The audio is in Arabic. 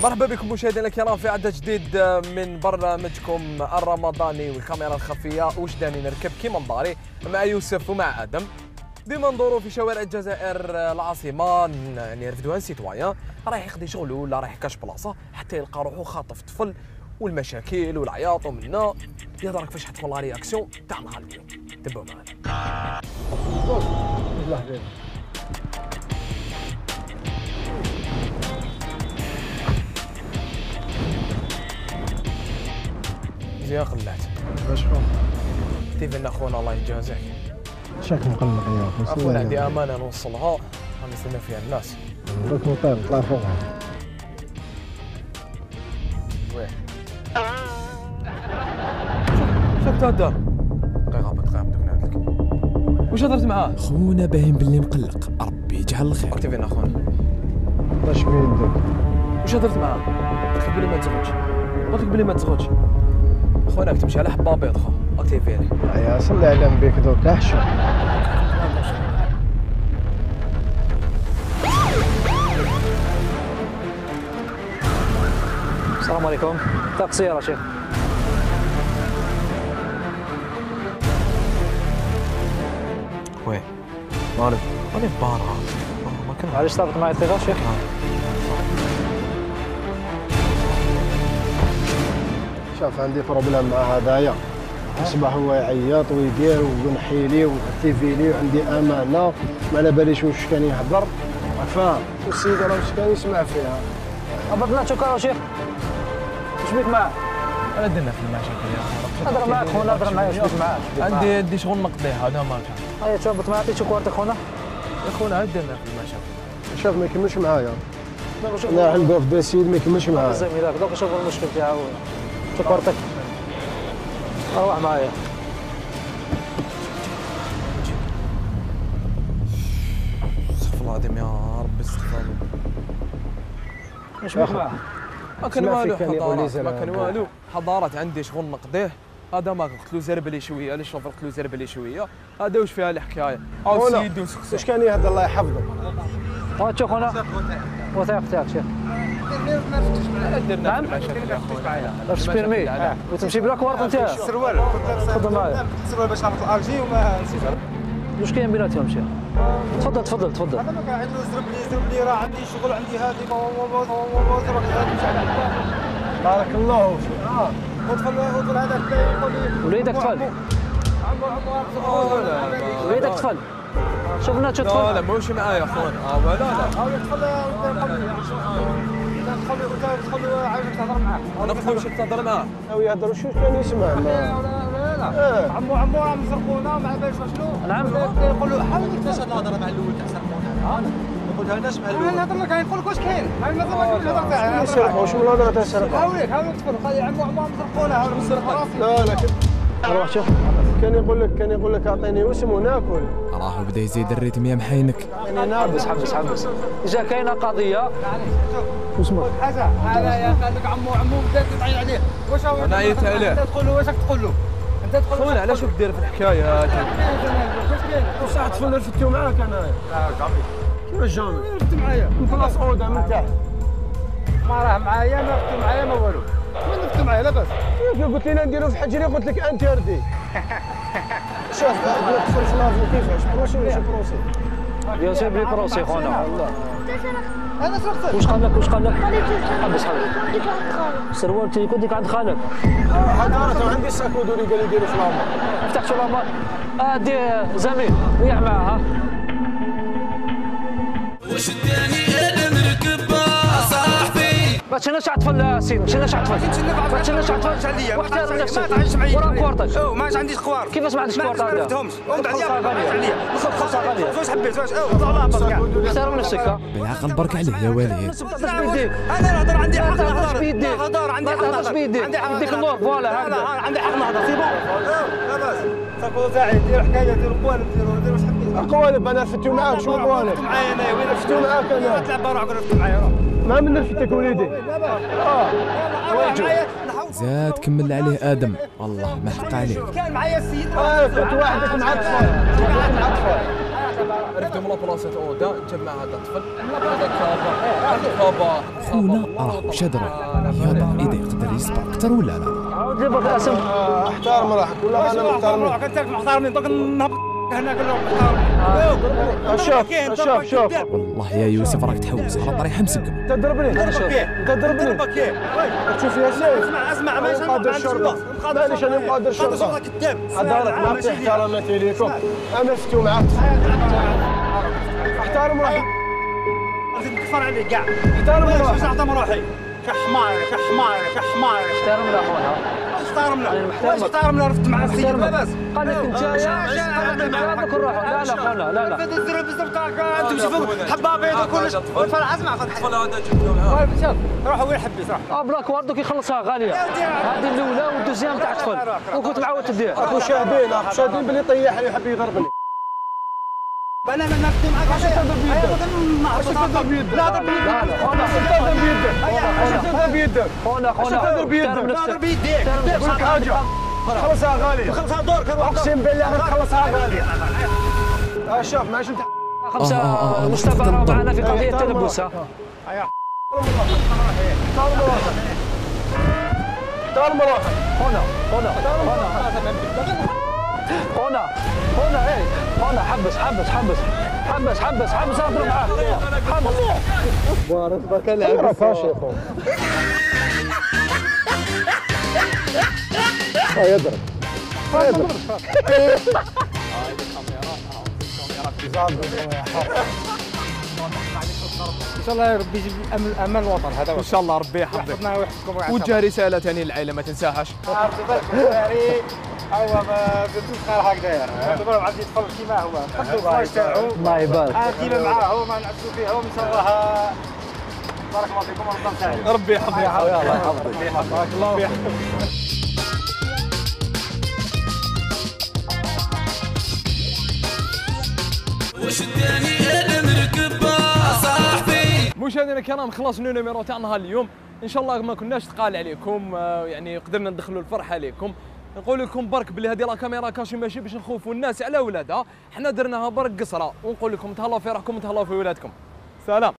مرحبا بكم مشاهدينا الكرام في عدد جديد من برنامجكم الرمضاني والكاميرا الخفيه. وجداني نركب كيما مضاري مع يوسف ومع ادم. ديما ندورو في شوارع الجزائر العاصمه، يعني نرفدو ان سيتويان رايح يقضي شغله ولا رايح كاش بلاصه حتى يلقى روحو خاطف طفل والمشاكل والعياط ومنا. يا دراك فاش حتكون لا رياكسيون تاع نهار اليوم. تبعوا معنا. مزيان قلعت. باش فهم كيف لنا خونا الله يجازيك. شكل مقلق يا اخي. اخونا عندي امانه نوصلها غنستنى فيها الناس. راك مطير طلع فوقها. وين؟ شفت هذا؟ دقيقة دوك نعاودلك. واش هضرت معاه؟ خونا باين باللي مقلق، ربي يجعل الخير. اكتيفينا خونا. واش بيدك؟ واش هضرت معاه؟ قلت لك بلي ما تزغدش. قلت لك بلي ما تزغدش. خونا راك تمشي على حبه بيض خو. اكتيفيني. يا صلي على نبيك دوك احشم. السلام عليكم. تقصير يا شيخ. وين؟ مالك؟ مالي برا. ما كان معليش طابت معي الثقة شيخ. شوف عندي بروبليم مع هذايا. اصبح هو يعيط ويدير ونحي لي ونكتيفي لي وعندي امانه ما على باليش واش كان يهضر. فاهم؟ السيد راه واش كان يسمع فيها. هبطنا شكرا يا شيخ. واش بيك معاه؟ انا درنا في المشاكل يا اخي. هضر معاك خونا، هضر معايا واش بيك معاه؟ عندي شغل نقضيه هذا ما كان. هيا شوف هبط معاه عطيتو كوارتك خونا. يا خونا درنا في المشاكل. شوف ما يكملش معايا. انا حنقول في السيد ما يكملش معايا. زميلك دوك شوف المشكل تاعو. شوف كوارتك. روح معايا. استغفر الله العظيم يا ربي استغفر الله. واش بيك معاه؟ ما كان والو حضارات، ما كان والو حضارات. عندي شغل نقضيه هذا ما قلت له زربلي شويه. علاش شوف قلت له زربلي شويه هذا واش فيها الحكايه. او سيدي وسخسخ واش كان يهضر الله يحفظه. شوف خونا وثائق تاعك شيخ. درنا في المشاكل يا خونا. باش تبيرمي وتمشي بلا كوارت انت. السروال تفضل معايا. السروال باش نهبط الالجي وما نسيت. واش كاين بيناتهم شيخ؟ تفضل تفضل تفضل. انا ما كان عندي زرب لي راه عندي شغل عندي هذه بارك الله. ودخل هذاك يقول لي وليدك طفل. وليدك طفل. شوف لنا شو لا طفل. لا ماشي معايا يا خونا. ولا لا دخل عاود تهضر معاه. انا قلت له واش تهضر معاه. او يهضر شو كان يسمع. لا عمو راه مسرقونا ما باليش شنو. نعم. يقول له حاول كيفاش الهضره مع الاول تاع سرقونا. ما قلتهالناش مع الاول. انا نهضر لك نقول لك واش كاين. هاي ما زعما الهضره تاعي. يسرقوا شو الهضره تاع السرقه. هاوليك تدخل قال عمو مسرقونا هاول مسرق. لا لا روح شوف. كان يقول لك اعطيني وسم وناكل. راهو بدا يزيد الريتم يا محينك. حبس. إذا كاينه قضيه واسمك حاجه هذا يا قال لك عمو بدا تعين عليه. واش انا عيطت عليه. انت تقول له واش راك تقول له؟ انت تقول خونا علاش دير في الحكايه هذه؟ واش كاين؟ وساعة طفل رفدتو معاك انايا. لا كافي. كيفاش جامي؟ رفت معايا من بلاص اوضه من تحت. ما راه معايا ما رفت معايا ما والو. وين رفت معايا لاباس؟ قلت لي لا نديرو في حجري قلت لك انت ردي. شوف هذا الطفل في لافو كيفاش بروسي ولا بروسي؟ يا سيب لي بروسي خونا. انا سرقت. واش قال لك؟ حبس. السروال تيكون ديك عند خالك. هذا راه عندي الساكودو اللي قال لي ديرو في لافو. فتحت لامار. دي زميل ويع معاها. واش الثاني انا مركب صاحبي. ما تشناش عطفل سيدي، ما تشناش عطفل. ما تشناش عطفل عليا. واحترم نفسك. ما تعيش معايا. ورا كوارتك. ما عنديش كوار. كيفاش ما عندكش كوارت؟ ما عرفتهمش. وانت عليا. خلصها غاليه. واش حبيت واش طلع لها برك. احترم نفسك. بالعقل برك عليه يا وليد. ما تهضرش بيديك. انا نهضر عندي حق ما نهضر. بيديك. نهضر عندي حق ما تهضرش بيديك. يديك النور فوالا هكذا. عندي حق نهضر سي بون. لاباس. ساكو تاعي دير حكايه دير قوالب دير واش حبيت. قوالب انا رفدتو معاك شو قوالب؟ معايا انا وين رفدتو معاك انا. تلعب روحك رفدت معايا روح. ما من رفدتك وليدي. زاد كمل عليه ادم، والله ما حق عليك. كان معايا السيد كنت وحدك مع اطفال. عرفتوا من بلاصه اودا تجمع هذا الطفل كابا خونا راه مشى درب يا ترى اذا يقدر يصبر اكثر ولا لا. عاود لي برك اسم. احترم روحك ولا انا محترمك. انت محترمني دوك نهبط هنا قول لهم محترمين. شوف والله يا يوسف راك تحوس على طريحه مسقم. تضربني تشوف يا سيف. اسمع ما قادر الشرطه معليش انا قادر الشرطه كذاب. هذا ما في احتراماتي ليكم انا فتو معاك احترم روحك نكفر عليك كاع. احترم روحك احترم روحي كحمار احترم له خونا. واش احترمنا رفت مع السيد بس. قال لك انت هذاك نروحوا. لا خونا لا. هذا الزرب بزاف انتم شوفوا حبه بيض وكلش. فرح اسمع الطفل هذا جبته معاه. طيب شوف روحوا وين حبيت روح. بلاك وردو كيخلصها غاليه. هذه الاولى والدوزيام تاع الطفل وكنت معود تدير. اخو شاهدين بلي طيح لي يحب يضربني. انا نفدي معاك عشان تضرب بيدك. لا تضرب بيدك. خونا تضرب بيدك. لك حاجه خلصها غاليه. خلصها دورك. اقسم بالله خلصها غاليه. شوف ماشي انت 5 مستبارة معنا في قضية تلبس. احترم روحك. هنا حبس اضرب معاه. بارك بك العب فاشل يضرب ان شاء الله ربي يجيب امان الوطن هذا ان شاء الله ربي يحفظك يحفظنا ويحفظكم. وجه رساله ثاني للعائله ما تنساهاش. ايوا ما خير هكذا دابا عندي طفل كيما هو نحبوا الفراش تاعو الله يبارك. ديما معاه ما نعسوا فيهم ان شاء الله. بارك الله فيكم ورمضان سعيد. ربي يحفظك. الله يحفظك. بارك الله فيك. مشاهدينا الكرام خلصنا النيميرو تاعنا اليوم. ان شاء الله ما كناش ثقال عليكم، يعني قدرنا ندخلوا الفرحه عليكم. نقول لكم برك بلي هذه لا كاميرا كاشي ماشي باش نخوفوا الناس على ولادها، حنا درناها برك قصره، ونقول لكم تهلاو في روحكم وتهلاو في ولادكم. سلام.